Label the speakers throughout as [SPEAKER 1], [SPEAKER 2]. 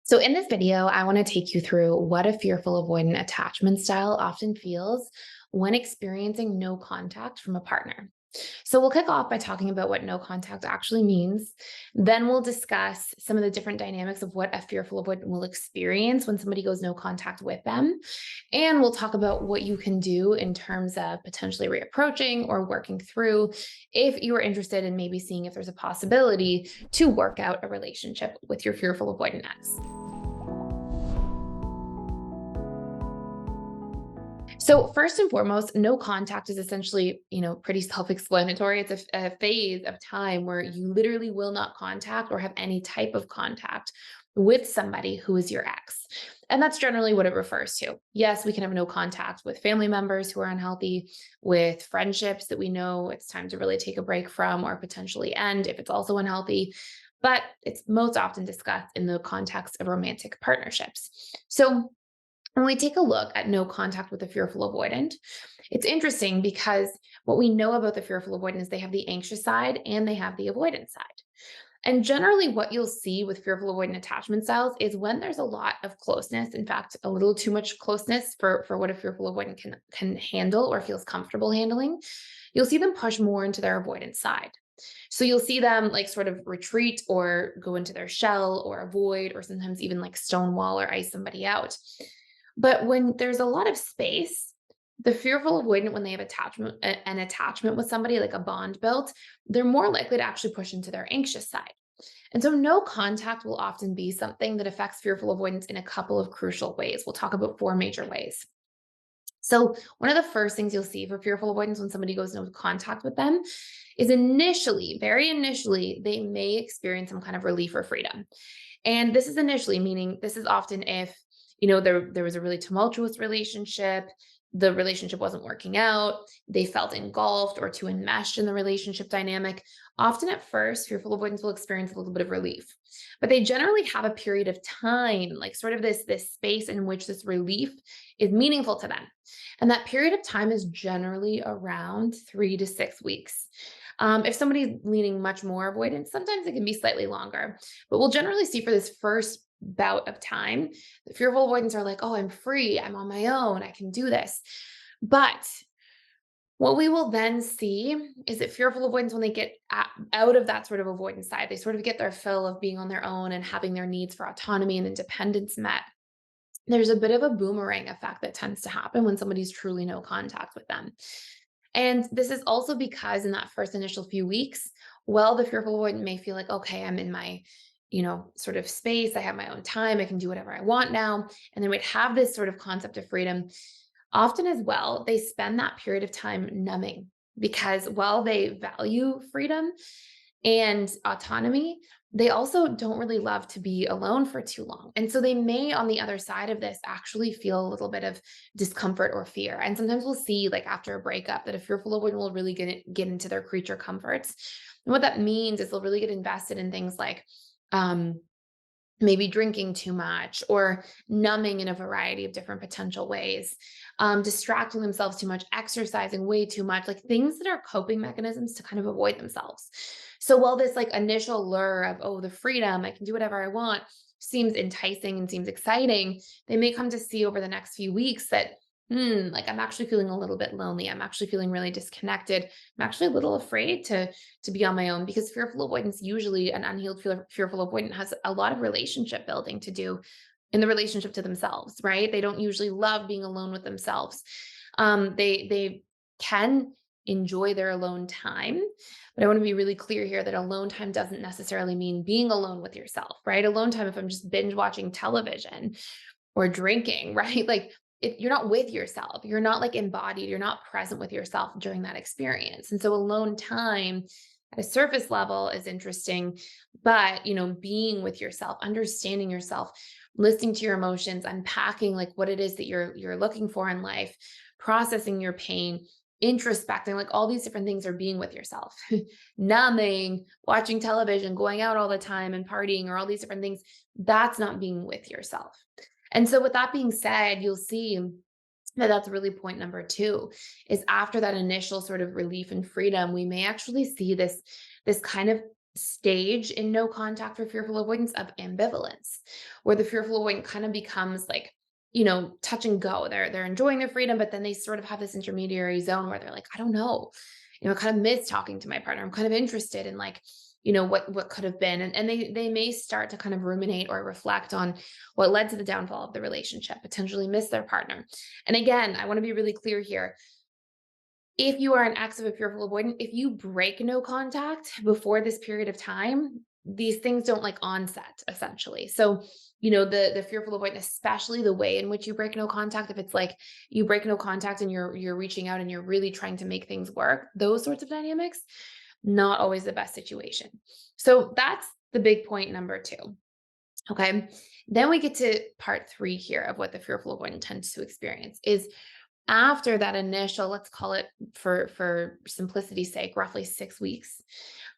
[SPEAKER 1] So in this video, I want to take you through what a fearful avoidant attachment style often feels when experiencing no contact from a partner. So we'll kick off by talking about what no contact actually means. Then we'll discuss some of the different dynamics of what a fearful avoidant will experience when somebody goes no contact with them. And we'll talk about what you can do in terms of potentially reapproaching or working through if you are interested in maybe seeing if there's a possibility to work out a relationship with your fearful avoidant ex. So first and foremost, no contact is essentially, pretty self-explanatory. It's a phase of time where you literally will not contact or have any type of contact with somebody who is your ex. And that's generally what it refers to. Yes, we can have no contact with family members who are unhealthy, with friendships that we know it's time to really take a break from or potentially end if it's also unhealthy. But it's most often discussed in the context of romantic partnerships. So when we take a look at no contact with a fearful avoidant, it's interesting because what we know about the fearful avoidant is they have the anxious side and they have the avoidant side. And generally, what you'll see with fearful avoidant attachment styles is when there's a lot of closeness, in fact, a little too much closeness for what a fearful avoidant can handle or feels comfortable handling, you'll see them push more into their avoidant side. So you'll see them like sort of retreat or go into their shell or avoid, or sometimes even like stonewall or ice somebody out. But when there's a lot of space, the fearful avoidant, when they have an attachment with somebody, like a bond built, they're more likely to actually push into their anxious side. And so no contact will often be something that affects fearful avoidance in a couple of crucial ways. We'll talk about four major ways. So one of the first things you'll see for fearful avoidance when somebody goes into contact with them is initially, very initially, they may experience some kind of relief or freedom. And this is initially, meaning this is often if, there was a really tumultuous relationship, the relationship wasn't working out, they felt engulfed or too enmeshed in the relationship dynamic. Often at first, fearful avoidance will experience a little bit of relief, but they generally have a period of time, like sort of this space in which this relief is meaningful to them. And that period of time is generally around 3 to 6 weeks. If somebody's leaning much more avoidance, sometimes it can be slightly longer. But we'll generally see for this first bout of time, the fearful avoidance are like, oh, I'm free, I'm on my own, I can do this. But what we will then see is that fearful avoidance, when they get out of that sort of avoidance side, they sort of get their fill of being on their own and having their needs for autonomy and independence met. There's a bit of a boomerang effect that tends to happen when somebody's truly no contact with them. And this is also because in that first initial few weeks, well, the fearful avoidant may feel like, okay, I'm in my, sort of space. I have my own time. I can do whatever I want now. And they might have this sort of concept of freedom. Often as well, they spend that period of time numbing because while they value freedom and autonomy, they also don't really love to be alone for too long. And so they may, on the other side of this, actually feel a little bit of discomfort or fear. And sometimes we'll see, like after a breakup, that a fearful avoidant will really get into their creature comforts. And what that means is they'll really get invested in things like um, maybe drinking too much or numbing in a variety of different potential ways, distracting themselves too much, exercising way too much, like things that are coping mechanisms to kind of avoid themselves. So while this like initial lure of, oh, the freedom, I can do whatever I want, seems enticing and seems exciting, they may come to see over the next few weeks that, like I'm actually feeling a little bit lonely. I'm actually feeling really disconnected. I'm actually a little afraid to be on my own because fearful avoidance, usually an unhealed fearful avoidant, has a lot of relationship building to do in the relationship to themselves, right? They don't usually love being alone with themselves. They can enjoy their alone time, but I want to be really clear here that alone time doesn't necessarily mean being alone with yourself, right? Alone time, if I'm just binge watching television or drinking, right? Like you're not with yourself. You're not like embodied. You're not present with yourself during that experience. And so alone time at a surface level is interesting, but being with yourself, understanding yourself, listening to your emotions, unpacking like what it is that you're looking for in life, processing your pain, introspecting, like all these different things are being with yourself. Numbing, watching television, going out all the time and partying or all these different things, that's not being with yourself. And so with that being said, you'll see that that's really point number two is after that initial sort of relief and freedom, we may actually see this kind of stage in no contact for fearful avoidance of ambivalence, where the fearful avoidant kind of becomes like, touch and go. They're enjoying their freedom, but then they sort of have this intermediary zone where they're like, I don't know, I kind of miss talking to my partner. I'm kind of interested in like, what could have been. And they may start to kind of ruminate or reflect on what led to the downfall of the relationship, potentially miss their partner. And again, I want to be really clear here. If you are an ex of a fearful avoidant, if you break no contact before this period of time, these things don't like onset essentially. So, the fearful avoidant, especially the way in which you break no contact, if it's like you break no contact and you're reaching out and you're really trying to make things work, those sorts of dynamics, not always the best situation. So that's the big point number two. Okay. Then we get to part three here of what the fearful avoidant tends to experience is after that initial, let's call it for simplicity's sake, roughly 6 weeks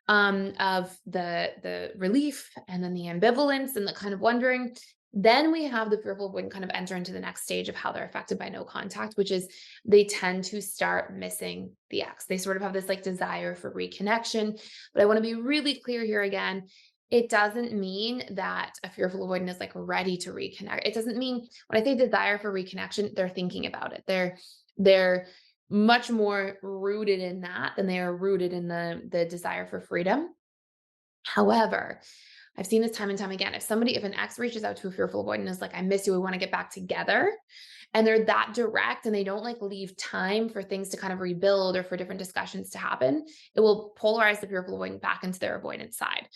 [SPEAKER 1] of the relief and then the ambivalence and the kind of wondering, then we have the fearful avoidant kind of enter into the next stage of how they're affected by no contact, which is they tend to start missing the ex. They sort of have this like desire for reconnection. But I want to be really clear here again. It doesn't mean that a fearful avoidant is like ready to reconnect. It doesn't mean when I say desire for reconnection, they're thinking about it. They're much more rooted in that than they are rooted in the desire for freedom. However, I've seen this time and time again. If an ex reaches out to a fearful avoidant and is like, I miss you, we want to get back together, and they're that direct and they don't like leave time for things to kind of rebuild or for different discussions to happen, it will polarize the fearful avoidant back into their avoidant side.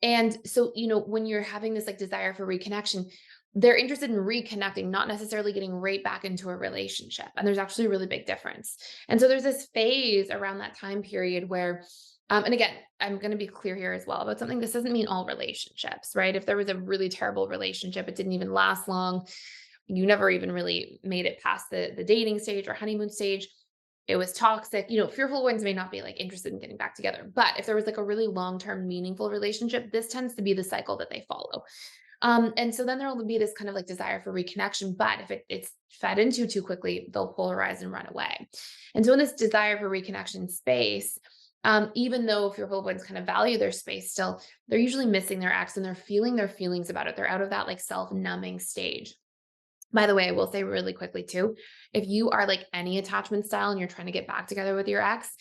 [SPEAKER 1] And so, when you're having this like desire for reconnection, they're interested in reconnecting, not necessarily getting right back into a relationship. And there's actually a really big difference. And so there's this phase around that time period where, and again, I'm going to be clear here as well about something. This doesn't mean all relationships, right? If there was a really terrible relationship, it didn't even last long, you never even really made it past the dating stage or honeymoon stage, it was toxic, fearful ones may not be like interested in getting back together. But if there was like a really long-term meaningful relationship, this tends to be the cycle that they follow. And so then there will be this kind of like desire for reconnection. But if it's fed into too quickly, they'll polarize and run away. And so in this desire for reconnection space, even though fearful ones kind of value their space still, they're usually missing their ex and they're feeling their feelings about it. They're out of that like self-numbing stage. By the way, I will say really quickly too, if you are like any attachment style and you're trying to get back together with your ex,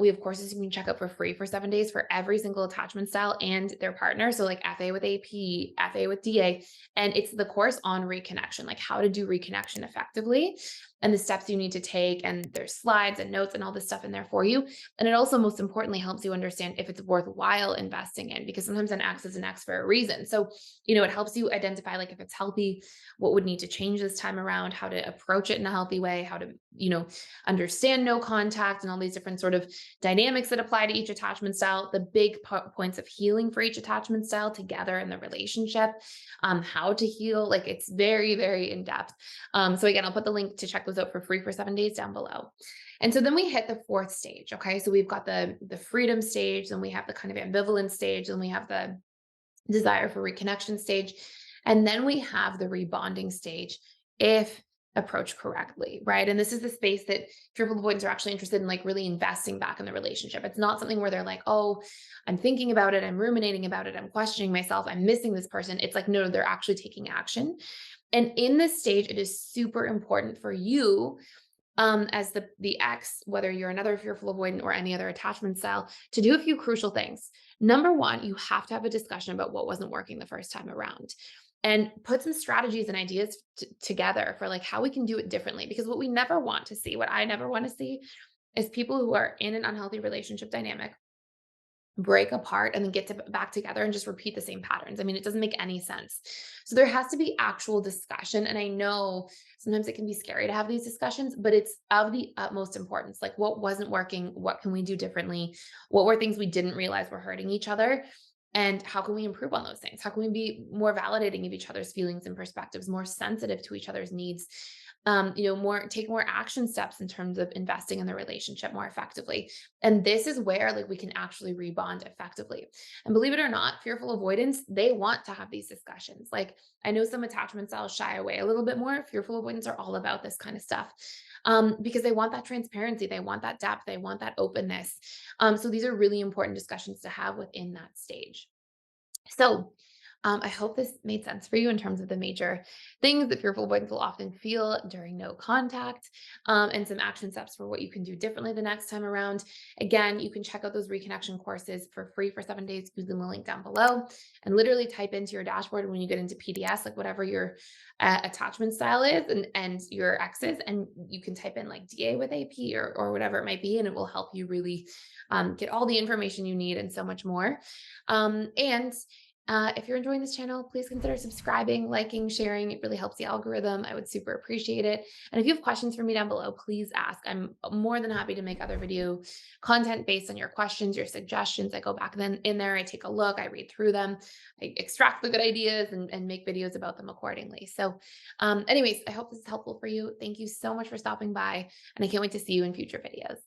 [SPEAKER 1] we have courses you can check out for free for 7 days for every single attachment style and their partner. So like FA with AP, FA with DA, and it's the course on reconnection, like how to do reconnection effectively and the steps you need to take. And there's slides and notes and all this stuff in there for you. And it also most importantly helps you understand if it's worthwhile investing in, because sometimes an ex is an ex for a reason. So, it helps you identify like if it's healthy, what would need to change this time around, how to approach it in a healthy way, how to, understand no contact and all these different sort of dynamics that apply to each attachment style, the big points of healing for each attachment style together in the relationship, how to heal. Like it's very, very in depth. So again, I'll put the link to check those out for free for 7 days down below. And so then we hit the fourth stage. Okay. So we've got the freedom stage, then we have the kind of ambivalence stage, then we have the desire for reconnection stage. And then we have the rebonding stage if approached correctly, right? And this is the space that fearful avoidants are actually interested in, like really investing back in the relationship. It's not something where they're like, oh, I'm thinking about it, I'm ruminating about it, I'm questioning myself, I'm missing this person. It's like, no, they're actually taking action. And in this stage, it is super important for you as the ex, whether you're another fearful avoidant or any other attachment style, to do a few crucial things. Number one, you have to have a discussion about what wasn't working the first time around and put some strategies and ideas together for like how we can do it differently. Because what we never want to see, what I never want to see, is people who are in an unhealthy relationship dynamic break apart and then back together and just repeat the same patterns. I mean, it doesn't make any sense. So there has to be actual discussion. And I know sometimes it can be scary to have these discussions, but it's of the utmost importance. Like what wasn't working? What can we do differently? What were things we didn't realize were hurting each other? And how can we improve on those things? How can we be more validating of each other's feelings and perspectives, more sensitive to each other's needs? More take more action steps in terms of investing in the relationship more effectively. And this is where like we can actually rebond effectively. And believe it or not, fearful avoidance, they want to have these discussions. Like I know some attachment styles shy away a little bit more. Fearful avoidance are all about this kind of stuff because they want that transparency, they want that depth, they want that openness. So these are really important discussions to have within that stage. So, I hope this made sense for you in terms of the major things that fearful avoidants will often feel during no contact, and some action steps for what you can do differently the next time around. Again, you can check out those reconnection courses for free for 7 days using the link down below and literally type into your dashboard when you get into PDS, like whatever your attachment style is and your X's, and you can type in like DA with AP or whatever it might be, and it will help you really get all the information you need and so much more. And if you're enjoying this channel, please consider subscribing, liking, sharing. It really helps the algorithm. I would super appreciate it. And if you have questions for me down below, please ask. I'm more than happy to make other video content based on your questions, your suggestions. I go back then in there, I take a look, I read through them, I extract the good ideas and make videos about them accordingly. So, anyways, I hope this is helpful for you. Thank you so much for stopping by, and I can't wait to see you in future videos.